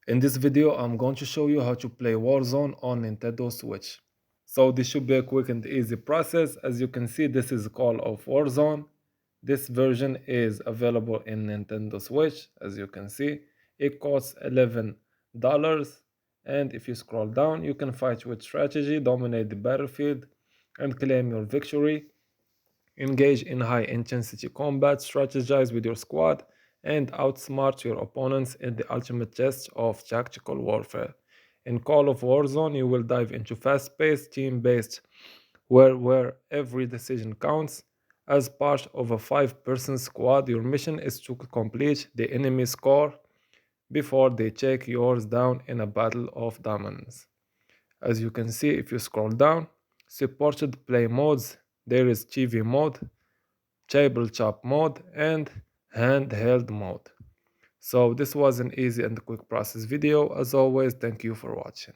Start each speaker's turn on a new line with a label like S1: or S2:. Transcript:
S1: In this video, I'm going to show you how to play Warzone on Nintendo Switch. So this should be a quick and easy process. As you can see, this is Call of Warzone. This version is available in Nintendo Switch. As you can see, it costs $11. And if you scroll down, you can fight with strategy, dominate the battlefield, and claim your victory. Engage in high-intensity combat, strategize with your squad, and outsmart your opponents in the ultimate test of tactical warfare. In Call of Warzone, you will dive into fast-paced, team-based, where every decision counts. As part of a 5-person squad, your mission is to complete the enemy score before they take yours down in a battle of dominance. As you can see, if you scroll down, supported play modes, there is TV mode, tabletop mode, and handheld mode. So this was an easy and quick process video. As always, thank you for watching.